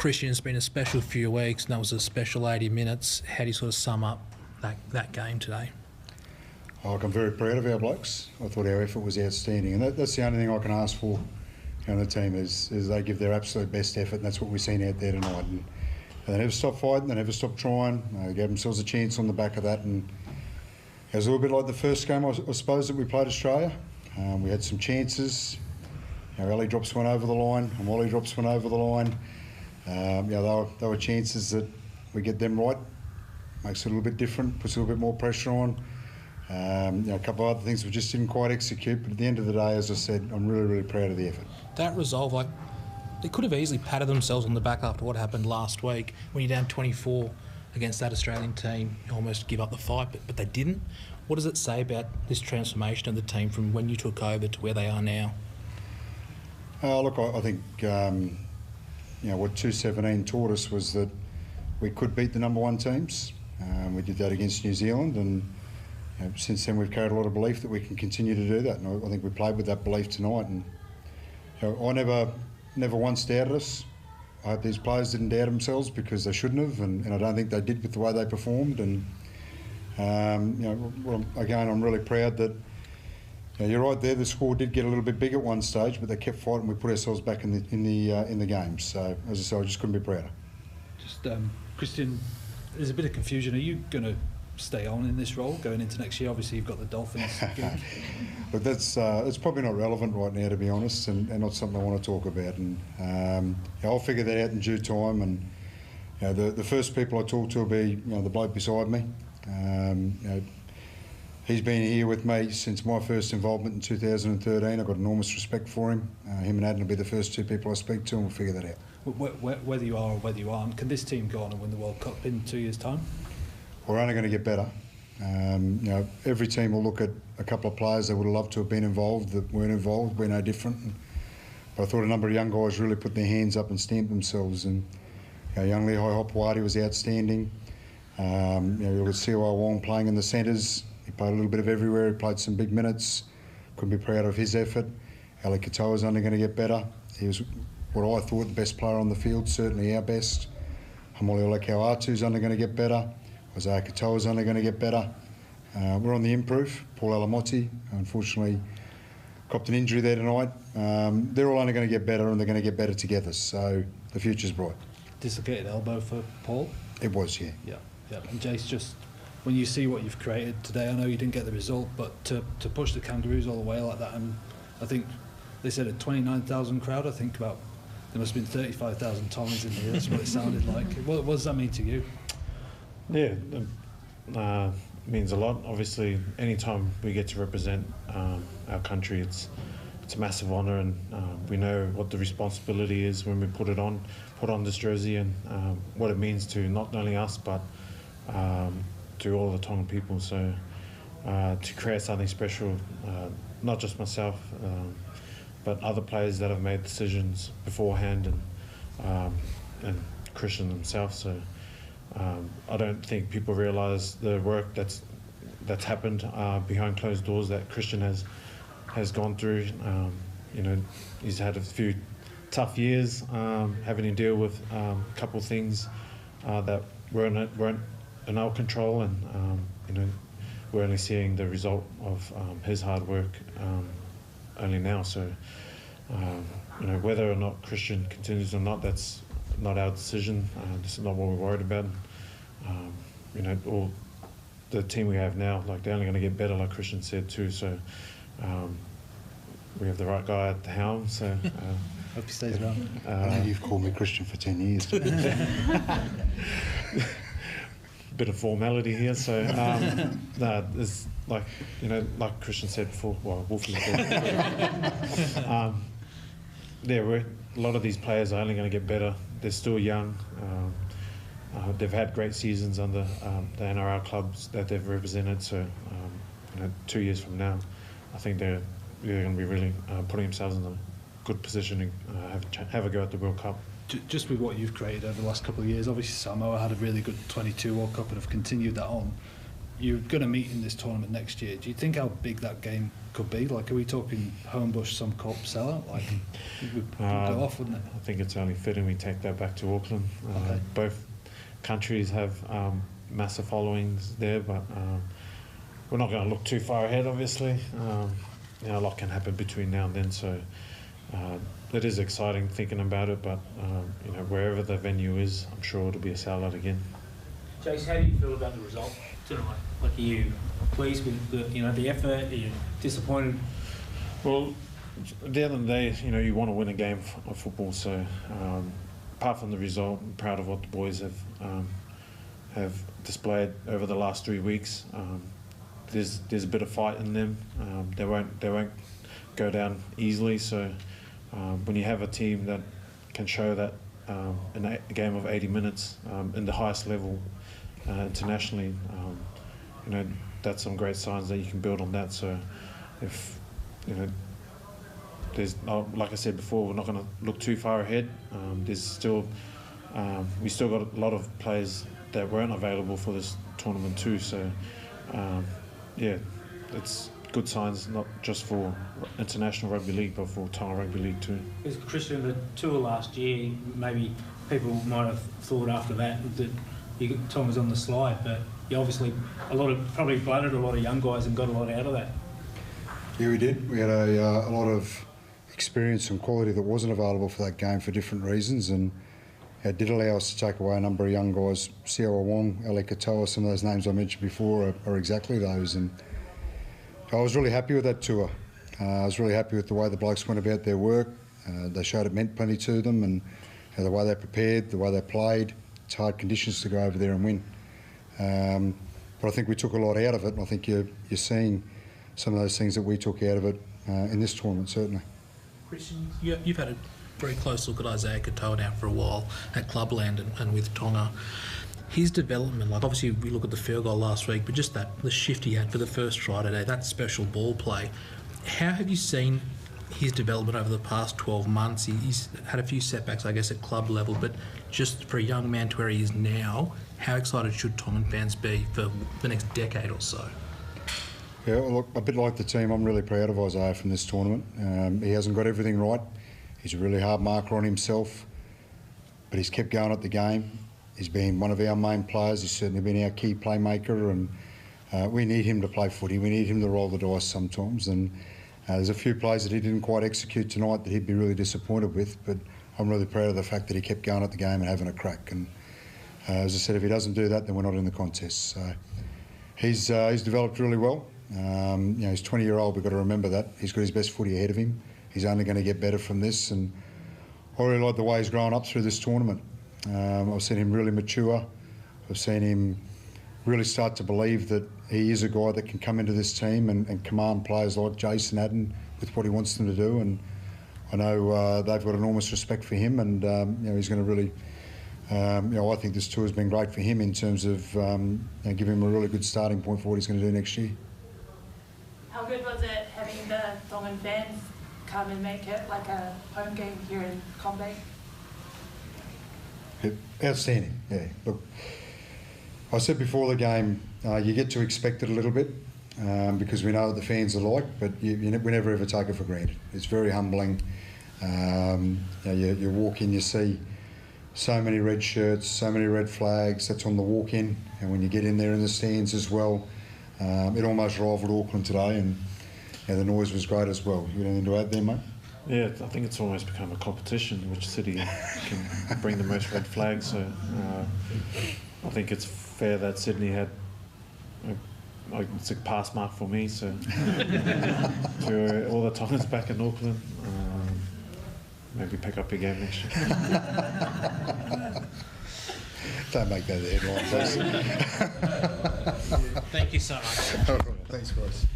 Kristian, it's been a special few weeks, and that was a special 80 minutes. How do you sort of sum up that game today? I'm very proud of our blokes. I thought our effort was outstanding, and that's the only thing I can ask for on the team is they give their absolute best effort, and that's what we've seen out there tonight. And they never stop fighting, they never stop trying. They gave themselves a chance on the back of that, and it was a little bit like the first game, I suppose, that we played Australia. We had some chances. Our alley drops went over the line, and volley drops went over the line. They were chances that we get them right. Makes it a little bit different, puts a little bit more pressure on. A couple of other things we just didn't quite execute, but at the end of the day, as I said, I'm really, really proud of the effort. That resolve, they could have easily patted themselves on the back after what happened last week. When you're down 24 against that Australian team, you almost give up the fight, but they didn't. What does it say about this transformation of the team from when you took over to where they are now? Look, I think what 2017 taught us was that we could beat the number one teams. We did that against New Zealand, and since then we've carried a lot of belief that we can continue to do that. And I think we played with that belief tonight. And I never once doubted us. I hope these players didn't doubt themselves, because they shouldn't have, and I don't think they did with the way they performed. And again, I'm really proud that. You're right there. The score did get a little bit big at one stage, but they kept fighting. We put ourselves back in the game. So, as I say, I just couldn't be prouder. Just Kristian, there's a bit of confusion. Are you going to stay on in this role going into next year? Obviously, you've got the Dolphins gig. But that's probably not relevant right now, to be honest, and not something I want to talk about. And I'll figure that out in due time. And the first people I talk to will be the bloke beside me. He's been here with me since my first involvement in 2013. I've got enormous respect for him. Him and Adam will be the first two people I speak to, and we'll figure that out. Whether you are or whether you aren't, can this team go on and win the World Cup in 2 years' time? We're only going to get better. Every team will look at a couple of players they would have loved to have been involved that weren't involved. We're no different. But I thought a number of young guys really put their hands up and stamped themselves. And young Lehigh Hopewadi was outstanding. You could see Wong playing in the centres. He played a little bit of everywhere. He played some big minutes. Couldn't be proud of his effort. Ali Katoa's only going to get better. He was what I thought the best player on the field, certainly our best. Hamoli Olekau'atu's only going to get better. Isaiah Katoa's only going to get better. We're on the improve. Paul Alamotti, unfortunately, copped an injury there tonight. They're all only going to get better, and they're going to get better together. So the future's bright. Dislocated elbow for Paul? It was, yeah. Yeah. And Jace, just when you see what you've created today, I know you didn't get the result, but to push the Kangaroos all the way like that, and I think they said a 29,000 crowd. I think there must have been 35,000 Tongans in here. That's what it sounded like. What does that mean to you? Yeah, it means a lot. Obviously, anytime we get to represent our country, it's a massive honour, and we know what the responsibility is when we put on this jersey, and what it means to not only us but to all the Tongan people. So to create something special, not just myself, but other players that have made decisions beforehand, and Kristian himself. So I don't think people realise the work that's happened behind closed doors that Kristian has gone through. He's had a few tough years, having to deal with a couple of things that weren't in our control, and we're only seeing the result of his hard work only now. So whether or not Kristian continues or not, that's not our decision. This is not what we're worried about. All the team we have now, they're only going to get better, like Kristian said too. So we have the right guy at the helm. So hope he stays around. I know you've called me Kristian for 10 years. Bit of formality here. So there's like Kristian said before. Well, Woolf said. A lot of these players are only going to get better. They're still young. They've had great seasons under the NRL clubs that they've represented. So 2 years from now, I think they're going to be really putting themselves in a good position to have a go at the World Cup. Just with what you've created over the last couple of years, obviously Samoa had a really good 22 World Cup and have continued that on. you're going to meet in this tournament next year. Do you think how big that game could be? Like, are we talking Homebush, some Cup sellout? Like, it would go off, wouldn't it? I think it's only fitting we take that back to Auckland. Okay. Both countries have massive followings there, but we're not going to look too far ahead, obviously. A lot can happen between now and then, so it is exciting thinking about it, but wherever the venue is, I'm sure it'll be a sellout again. Jace, how do you feel about the result tonight? Like, are you pleased with the effort? Are you disappointed? Well, at the end of the day, you want to win a game of football. So, apart from the result, I'm proud of what the boys have displayed over the last 3 weeks. There's a bit of fight in them. They won't go down easily. So, when you have a team that can show that in a game of 80 minutes in the highest level internationally, that's some great signs that you can build on that. So, if there's, like I said before, we're not going to look too far ahead. There's still we still got a lot of players that weren't available for this tournament too. So, it's good signs, not just for international rugby league, but for Tonga rugby league too. Because Kristian, the tour last year, maybe people might have thought after that Tom was on the slide, but you obviously probably blooded a lot of young guys and got a lot out of that. Yeah, we did. We had a lot of experience and quality that wasn't available for that game for different reasons, and it did allow us to take away a number of young guys. Siawa Wong, Ali Katoa, some of those names I mentioned before are exactly those. And I was really happy with that tour. I was really happy with the way the blokes went about their work. They showed it meant plenty to them, and the way they prepared, the way they played. It's hard conditions to go over there and win. But I think we took a lot out of it, and I think you're seeing some of those things that we took out of it in this tournament, certainly. Kristian, you've had a very close look at Isaiah Katoa now for a while at Clubland and with Tonga. His development, like obviously we look at the field goal last week, but just the shift he had for the first try today, that special ball play. How have you seen his development over the past 12 months? He's had a few setbacks, I guess, at club level, but just for a young man to where he is now, how excited should Tongan fans be for the next decade or so? Yeah, well, look, a bit like the team, I'm really proud of Isaiah from this tournament. He hasn't got everything right. He's a really hard marker on himself, but he's kept going at the game. He's been one of our main players. He's certainly been our key playmaker, and we need him to play footy. We need him to roll the dice sometimes. And there's a few plays that he didn't quite execute tonight that he'd be really disappointed with, but I'm really proud of the fact that he kept going at the game and having a crack. And as I said, if he doesn't do that, then we're not in the contest. So he's developed really well. He's 20-year-old, we've got to remember that. He's got his best footy ahead of him. He's only going to get better from this, and I really like the way he's grown up through this tournament. I've seen him really mature. I've seen him really start to believe that he is a guy that can come into this team and command players like Jason Adden with what he wants them to do. And I know they've got enormous respect for him, and he's going to really. I think this tour has been great for him in terms of giving him a really good starting point for what he's going to do next year. How good was it having the Tongan fans come and make it like a home game here in Combe? Outstanding, yeah. Look, I said before the game, you get to expect it a little bit because we know what the fans are like, but we never ever take it for granted. It's very humbling. You walk in, you see so many red shirts, so many red flags. That's on the walk-in, and when you get in there in the stands as well, it almost rivaled Auckland today, and the noise was great as well. You got anything to add there, mate? Yeah, I think it's almost become a competition which city can bring the most red flags. So I think it's fair that Sydney had it's a pass mark for me. So to all the Tongans back in Auckland, maybe pick up your game next year. Don't make that the headline, please. Thank you so much. Thanks, guys.